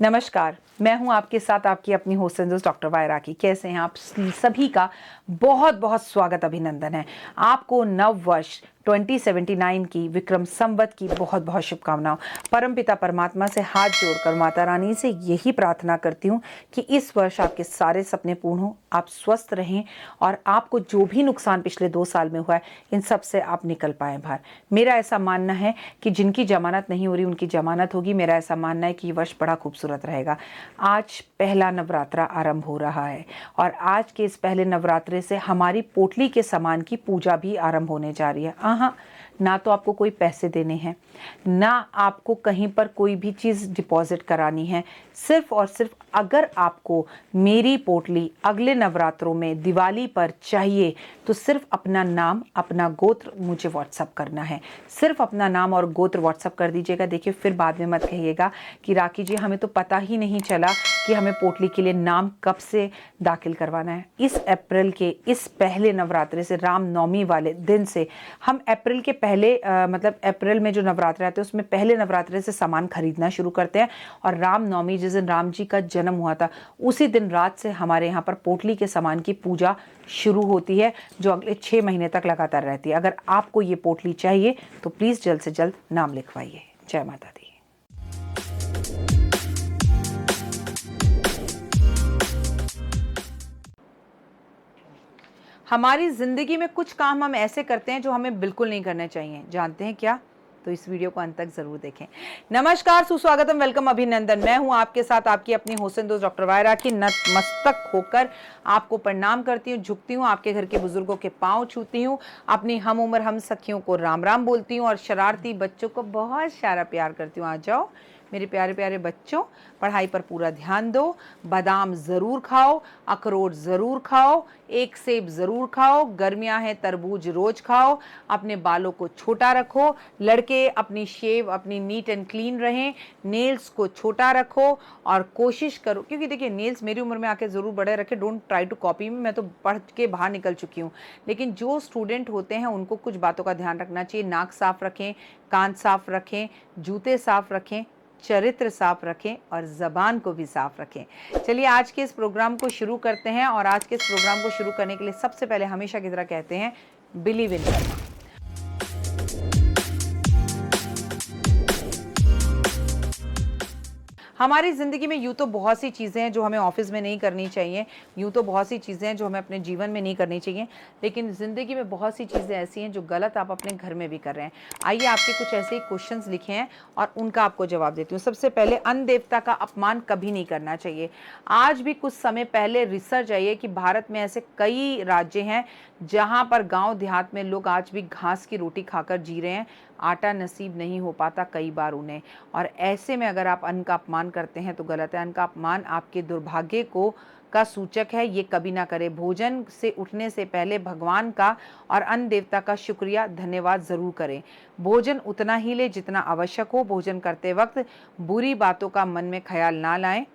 नमस्कार, मैं हूं आपके साथ आपकी अपनी होस्ट एंड डॉक्टर वायरा की। कैसे हैं आप सभी का बहुत बहुत स्वागत, अभिनंदन है। आपको नव वर्ष 2079 की विक्रम संवत की बहुत बहुत शुभकामनाओं। परमपिता परमात्मा से हाथ जोड़कर माता रानी से यही प्रार्थना करती हूँ कि इस वर्ष आपके सारे सपने पूर्ण हो, आप स्वस्थ रहें और आपको जो भी नुकसान पिछले 2 साल में हुआ है इन सब से आप निकल पाए बाहर। मेरा ऐसा मानना है कि जिनकी जमानत नहीं हो रही उनकी जमानत होगी। मेरा ऐसा मानना है कि ये वर्ष बड़ा खूबसूरत रहेगा। आज पहला नवरात्रा आरंभ हो रहा है और आज के इस पहले नवरात्रे से हमारी पोटली के सामान की पूजा भी आरंभ होने जा रही है। हाँ, ना तो आपको कोई पैसे देने हैं, ना आपको कहीं पर कोई भी चीज़ डिपॉजिट करानी है। सिर्फ और सिर्फ अगर आपको मेरी पोटली अगले नवरात्रों में दिवाली पर चाहिए तो सिर्फ अपना नाम, अपना गोत्र मुझे व्हाट्सअप करना है। सिर्फ अपना नाम और गोत्र व्हाट्सअप कर दीजिएगा। देखिए, फिर बाद में मत कहिएगा कि राखी जी हमें तो पता ही नहीं चला कि हमें पोटली के लिए नाम कब से दाखिल करवाना है। इस अप्रैल के इस पहले नवरात्रे से, रामनवमी वाले दिन से, हम अप्रैल के पहले मतलब अप्रैल में जो नवरात्रे आते हैं उसमें पहले नवरात्रे से सामान खरीदना शुरू करते हैं और रामनवमी जिस दिन राम जी का जन्म हुआ था उसी दिन रात से हमारे यहाँ पर पोटली के सामान की पूजा शुरू होती है, जो अगले 6 महीने तक लगातार रहती है। अगर आपको ये पोटली चाहिए तो प्लीज़ जल्द से जल्द नाम लिखवाइए। जय माता दी। हमारी ज़िंदगी में कुछ काम हम ऐसे करते हैं जो हमें बिल्कुल नहीं करने चाहिए। जानते हैं क्या? तो इस वीडियो को अंत तक जरूर देखें। नमस्कार, सुस्वागतम, वेलकम, अभिनंदन। मैं हूं आपके साथ आपकी अपनी होस्ट एंड दोस्त डॉक्टर वायरा की। नतमस्तक होकर आपको प्रणाम करती हूँ, झुकती हूँ, आपके घर के बुजुर्गों के पांव छूती हूँ, अपनी हम उम्र हम सखियों को राम राम बोलती हूँ और शरारती बच्चों को बहुत सारा प्यार करती हूँ। आ जाओ मेरे प्यारे प्यारे बच्चों, पढ़ाई पर पूरा ध्यान दो। बादाम ज़रूर खाओ, अखरोट ज़रूर खाओ, एक सेब ज़रूर खाओ, गर्मियां हैं तरबूज रोज़ खाओ, अपने बालों को छोटा रखो। लड़के अपनी शेव अपनी नीट एंड क्लीन रहें, नेल्स को छोटा रखो और कोशिश करो, क्योंकि देखिए नेल्स मेरी उम्र में आके ज़रूर बड़े रखे। डोंट ट्राई टू कॉपी में, मैं तो पढ़ के बाहर निकल चुकी हूँ। लेकिन जो स्टूडेंट होते हैं उनको कुछ बातों का ध्यान रखना चाहिए। नाक साफ़ रखें, कान साफ़ रखें, जूते साफ़ रखें, चरित्र साफ रखें और ज़बान को भी साफ रखें। चलिए आज के इस प्रोग्राम को शुरू करते हैं और आज के इस प्रोग्राम को शुरू करने के लिए सबसे पहले हमेशा की तरह कहते हैं बिलीव इन कर्मा। हमारी ज़िंदगी में यूँ तो बहुत सी चीज़ें हैं जो हमें ऑफिस में नहीं करनी चाहिए, यूँ तो बहुत सी चीज़ें हैं जो हमें अपने जीवन में नहीं करनी चाहिए, लेकिन ज़िंदगी में बहुत सी चीज़ें ऐसी हैं जो गलत आप अपने घर में भी कर रहे हैं। आइए आपके कुछ ऐसे ही क्वेश्चंस लिखे हैं और उनका आपको जवाब देती हूँ। सबसे पहले, अन्न देवता का अपमान कभी नहीं करना चाहिए। आज भी कुछ समय पहले रिसर्च आई है कि भारत में ऐसे कई राज्य हैं जहाँ पर गाँव देहात में लोग आज भी घास की रोटी खाकर जी रहे हैं। आटा नसीब नहीं हो पाता कई बार उन्हें, और ऐसे में अगर आप अन्न का अपमान करते हैं तो गलत है। अन्न का अपमान आपके दुर्भाग्य को का सूचक है, ये कभी ना करें। भोजन से उठने से पहले भगवान का और अन्न देवता का शुक्रिया धन्यवाद ज़रूर करें। भोजन उतना ही ले जितना आवश्यक हो। भोजन करते वक्त बुरी बातों का मन में ख्याल ना लाएं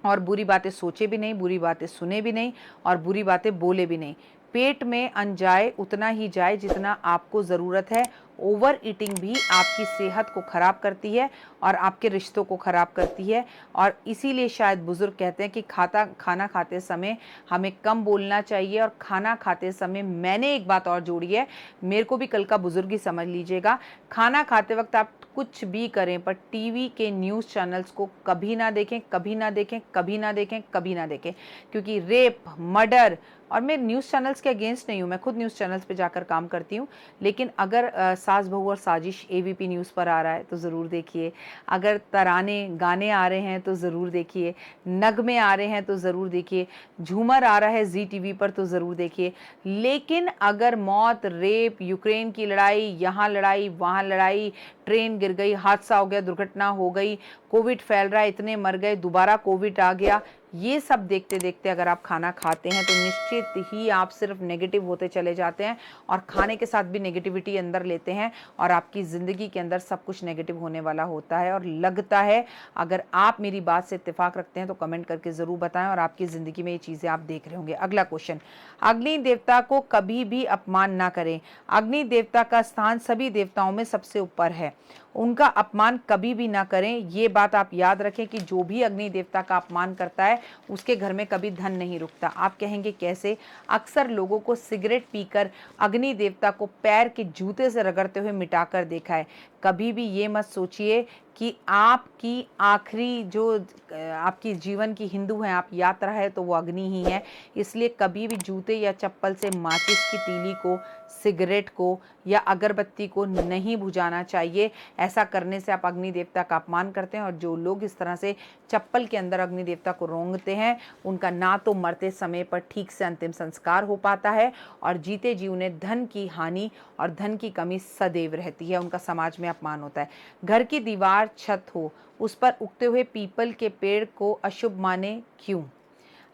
और बुरी बातें सोचे भी नहीं, बुरी बातें सुने भी नहीं और बुरी बातें बोले भी नहीं। पेट में अन्न जाए उतना ही जाए जितना आपको ज़रूरत है। ओवर ईटिंग भी आपकी सेहत को ख़राब करती है और आपके रिश्तों को ख़राब करती है, और इसीलिए शायद बुज़ुर्ग कहते हैं कि खाना खाते समय हमें कम बोलना चाहिए। और खाना खाते समय मैंने एक बात और जोड़ी है, मेरे को भी कल का बुज़ुर्ग ही समझ लीजिएगा। खाना खाते वक्त आप कुछ भी करें पर टीवी के न्यूज़ चैनल्स को कभी ना देखें, कभी ना देखें, कभी ना देखें, कभी ना देखें, क्योंकि रेप, मर्डर, और मैं न्यूज़ चैनल्स के अगेंस्ट नहीं हूँ, मैं खुद न्यूज़ चैनल्स पे जाकर काम करती हूँ, लेकिन अगर सास बहू और साजिश एबीपी न्यूज़ पर आ रहा है तो ज़रूर देखिए, अगर तराने गाने आ रहे हैं तो ज़रूर देखिए, नगमे आ रहे हैं तो ज़रूर देखिए, झूमर आ रहा है जी टीवी पर तो ज़रूर देखिए। लेकिन अगर मौत, रेप, यूक्रेन की लड़ाई, यहाँ लड़ाई, वहाँ लड़ाई, ट्रेन गिर गई, हादसा हो गया, दुर्घटना हो गई, कोविड फैल रहा है, इतने मर गए, दोबारा कोविड आ गया, ये सब देखते देखते अगर आप खाना खाते हैं तो निश्चित ही आप सिर्फ नेगेटिव होते चले जाते हैं और खाने के साथ भी नेगेटिविटी अंदर लेते हैं और आपकी ज़िंदगी के अंदर सब कुछ नेगेटिव होने वाला होता है और लगता है। अगर आप मेरी बात से इत्तेफाक रखते हैं तो कमेंट करके ज़रूर बताएं और आपकी ज़िंदगी में ये चीज़ें आप देख रहे होंगे। अगला क्वेश्चन, अग्नि देवता को कभी भी अपमान ना करें। अग्नि देवता का स्थान सभी देवताओं में सबसे ऊपर है। उनका अपमान कभी भी ना करें। ये बात आप याद रखें कि जो भी अग्नि देवता का अपमान करता है उसके घर में कभी धन नहीं रुकता। आप कहेंगे कैसे? अक्सर लोगों को सिगरेट पीकर अग्नि देवता को पैर के जूते से रगड़ते हुए मिटाकर देखा है। कभी भी ये मत सोचिए कि आपकी आखिरी जो आपकी जीवन की हिंदू है, आप यात्रा है, तो वो अग्नि ही है। इसलिए कभी भी जूते या चप्पल से माचिस की तीली को, सिगरेट को या अगरबत्ती को नहीं बुझाना चाहिए। ऐसा करने से आप अग्नि देवता का अपमान करते हैं। और जो लोग इस तरह से चप्पल के अंदर अग्नि देवता को रोंगते हैं, उनका ना तो मरते समय पर ठीक से अंतिम संस्कार हो पाता है और जीते जी उन्हें धन की हानि और धन की कमी सदैव रहती है, उनका समाज में अपमान होता है। घर की दीवार, छत हो, उस पर उगते हुए पीपल के पेड़ को अशुभ माने क्यों?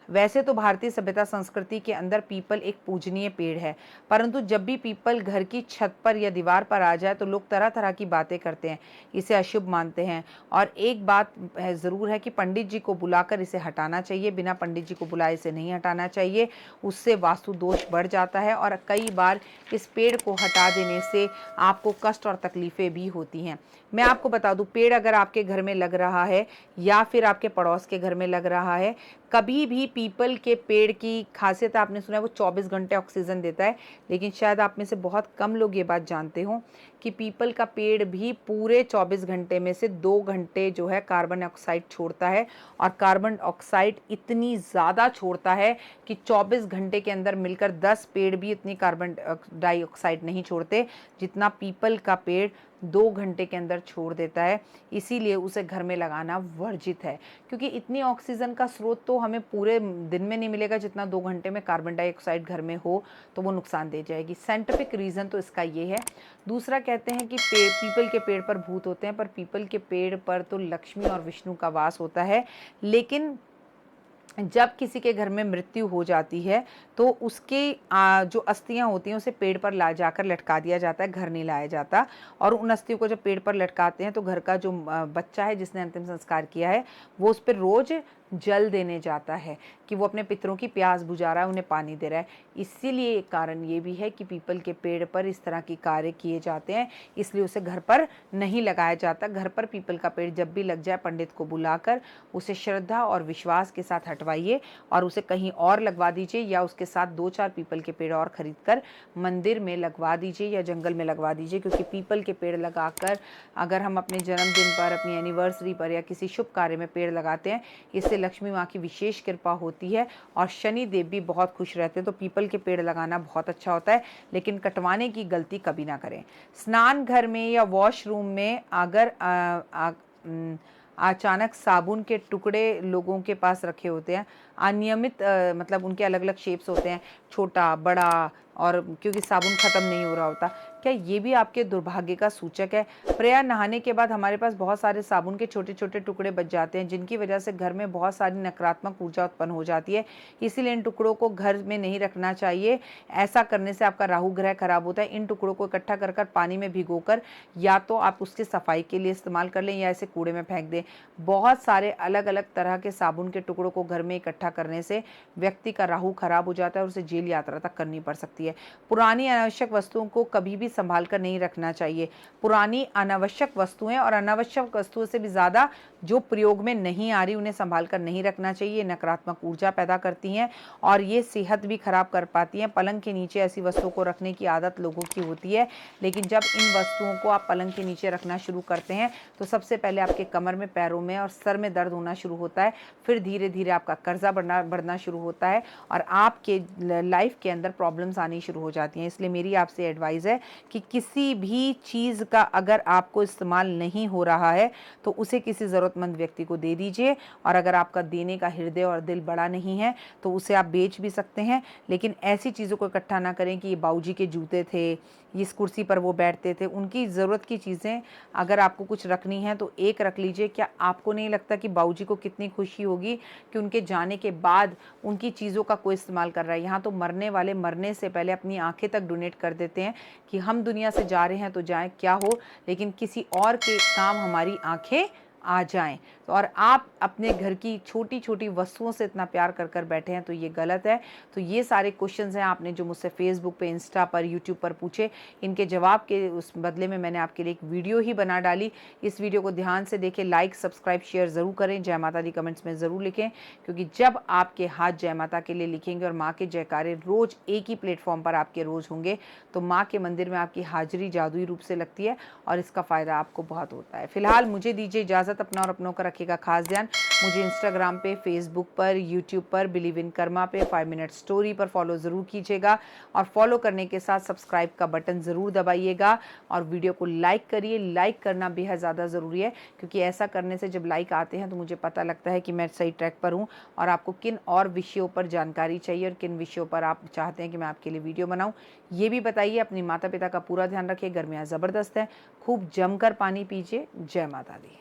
वैसे तो भारतीय सभ्यता संस्कृति के अंदर पीपल एक पूजनीय पेड़ है, परंतु जब भी पीपल घर की छत पर या दीवार पर आ जाए तो लोग तरह तरह की बातें करते हैं, इसे अशुभ मानते हैं। और एक बात ज़रूर है कि पंडित जी को बुलाकर इसे हटाना चाहिए, बिना पंडित जी को बुलाए इसे नहीं हटाना चाहिए, उससे वास्तु दोष बढ़ जाता है और कई बार इस पेड़ को हटा देने से आपको कष्ट और तकलीफ़ें भी होती हैं। मैं आपको बता दूं, पेड़ अगर आपके घर में लग रहा है या फिर आपके पड़ोस के घर में लग रहा है, कभी भी पीपल के पेड़ की खासियत आपने सुना है, वो 24 घंटे ऑक्सीजन देता है, लेकिन शायद आप में से बहुत कम लोग ये बात जानते हो कि पीपल का पेड़ भी पूरे 24 घंटे में से 2 घंटे जो है कार्बन डाइऑक्साइड छोड़ता है। और कार्बन डाइऑक्साइड इतनी ज़्यादा छोड़ता है कि 24 घंटे के अंदर मिलकर 10 पेड़ भी इतनी कार्बन डाइऑक्साइड नहीं छोड़ते जितना पीपल का पेड़ 2 घंटे के अंदर छोड़ देता है। इसीलिए उसे घर में लगाना वर्जित है, क्योंकि इतनी ऑक्सीजन का स्रोत तो हमें पूरे दिन में नहीं मिलेगा जितना 2 घंटे में कार्बन डाइऑक्साइड घर में हो तो वो नुकसान दे जाएगी। साइंटिफिक रीज़न तो इसका ये है। दूसरा, कहते हैं कि पीपल के पेड़ पर भूत होते हैं, पर पीपल के पेड़ पर तो लक्ष्मी और विष्णु का वास होता है। लेकिन जब किसी के घर में मृत्यु हो जाती है तो उसकी जो अस्थियां होती हैं उसे पेड़ पर ला जाकर लटका दिया जाता है, घर नहीं लाया जाता। और उन अस्थियों को जब पेड़ पर लटकाते हैं तो घर का जो बच्चा है जिसने अंतिम संस्कार किया है वो उस पर रोज जल देने जाता है कि वो अपने पितरों की प्यास बुझा रहा है, उन्हें पानी दे रहा है। इसीलिए एक कारण ये भी है कि पीपल के पेड़ पर इस तरह की कार्य किए जाते हैं, इसलिए उसे घर पर नहीं लगाया जाता। घर पर पीपल का पेड़ जब भी लग जाए पंडित को बुलाकर उसे श्रद्धा और विश्वास के साथ हटवाइए और उसे कहीं और लगवा दीजिए, या उसके साथ 2-4 पीपल के पेड़ और खरीद कर मंदिर में लगवा दीजिए या जंगल में लगवा दीजिए। क्योंकि पीपल के पेड़ लगाकर अगर हम अपने जन्मदिन पर, अपनी एनिवर्सरी पर या किसी शुभ कार्य में पेड़ लगाते हैं, इससे लक्ष्मी माँ की विशेष कृपा होती है और शनि देव भी बहुत खुश रहते हैं। तो पीपल के पेड़ लगाना बहुत अच्छा होता है, लेकिन कटवाने की गलती कभी ना करें। स्नान घर में या वॉशरूम में अगर अचानक साबुन के टुकड़े लोगों के पास रखे होते हैं, अनियमित मतलब उनके अलग अलग शेप्स होते हैं, छोटा, बड़ा, और क्योंकि साबुन ख़त्म नहीं हो रहा होता, क्या ये भी आपके दुर्भाग्य का सूचक है? प्रायः नहाने के बाद हमारे पास बहुत सारे साबुन के छोटे छोटे टुकड़े बच जाते हैं, जिनकी वजह से घर में बहुत सारी नकारात्मक ऊर्जा उत्पन्न हो जाती है। इसीलिए इन टुकड़ों को घर में नहीं रखना चाहिए। ऐसा करने से आपका राहु ग्रह खराब होता है। इन टुकड़ों को इकट्ठा कर कर पानी में भिगोकर या तो आप उसकी सफाई के लिए इस्तेमाल कर लें या इसे कूड़े में फेंक दें। बहुत सारे अलग अलग तरह के साबुन के टुकड़ों को घर में इकट्ठा करने से व्यक्ति का राहु खराब हो जाता है और उसे जेल यात्रा तक करनी पड़ सकती है। पुरानी अनावश्यक वस्तुओं को कभी भी संभाल कर नहीं रखना चाहिए। पुरानी अनावश्यक वस्तुएं और अनावश्यक वस्तुओं से भी ज़्यादा जो प्रयोग में नहीं आ रही उन्हें संभाल कर नहीं रखना चाहिए। नकारात्मक ऊर्जा पैदा करती हैं और ये सेहत भी खराब कर पाती हैं। पलंग के नीचे ऐसी वस्तुओं को रखने की आदत लोगों की होती है, लेकिन जब इन वस्तुओं को आप पलंग के नीचे रखना शुरू करते हैं तो सबसे पहले आपके कमर में, पैरों में और सर में दर्द होना शुरू होता है। फिर धीरे धीरे आपका कर्जा बढ़ना शुरू होता है और आपके लाइफ के अंदर प्रॉब्लम्स आनी शुरू हो जाती हैं। इसलिए मेरी आपसे एडवाइस है कि किसी भी चीज़ का अगर आपको इस्तेमाल नहीं हो रहा है तो उसे किसी ज़रूरतमंद व्यक्ति को दे दीजिए। और अगर आपका देने का हृदय और दिल बड़ा नहीं है तो उसे आप बेच भी सकते हैं। लेकिन ऐसी चीज़ों को इकट्ठा ना करें कि ये बाबूजी के जूते थे, इस कुर्सी पर वो बैठते थे, उनकी ज़रूरत की चीज़ें अगर आपको कुछ रखनी है तो एक रख लीजिए। क्या आपको नहीं लगता कि बाबूजी को कितनी खुशी होगी कि उनके जाने के बाद उनकी चीज़ों का कोई इस्तेमाल कर रहा है? यहाँ तो मरने वाले मरने से पहले अपनी आंखें तक डोनेट कर देते हैं कि हम दुनिया से जा रहे हैं तो जाएं, क्या हो, लेकिन किसी और के काम हमारी आंखें आ जाएं। तो और आप अपने घर की छोटी छोटी वस्तुओं से इतना प्यार कर कर बैठे हैं, तो ये गलत है। तो ये सारे क्वेश्चंस हैं आपने जो मुझसे फेसबुक पे, इंस्टा पर, यूट्यूब पर पूछे, इनके जवाब के उस बदले में मैंने आपके लिए एक वीडियो ही बना डाली। इस वीडियो को ध्यान से देखें, लाइक सब्सक्राइब शेयर ज़रूर करें, जय माता दी कमेंट्स में ज़रूर लिखें, क्योंकि जब आपके हाथ जय माता के लिए लिखेंगे और माँ के जयकारे रोज़ एक ही प्लेटफॉर्म पर आपके रोज़ होंगे, तो माँ के मंदिर में आपकी हाजिरी जादुई रूप से लगती है और इसका फ़ायदा आपको बहुत होता है। फिलहाल मुझे दीजिए इजाज़त, अपना और अपनों का रखिएगा खास ध्यान। मुझे इंस्टाग्राम पे, फेसबुक पर, यूट्यूब पर, बिलीव इन कर्मा पे, 5 मिनट स्टोरी पर फॉलो ज़रूर कीजिएगा और फॉलो करने के साथ सब्सक्राइब का बटन ज़रूर दबाइएगा और वीडियो को लाइक करिए। लाइक करना बेहद ज़्यादा ज़रूरी है, क्योंकि ऐसा करने से जब लाइक आते हैं तो मुझे पता लगता है कि मैं सही ट्रैक पर हूँ और आपको किन और विषयों पर जानकारी चाहिए और किन विषयों पर आप चाहते हैं कि मैं आपके लिए वीडियो बनाऊँ, ये भी बताइए। अपनी माता पिता का पूरा ध्यान रखिए, गर्मियाँ ज़बरदस्त हैं, खूब जमकर पानी पीजिए। जय माता दी।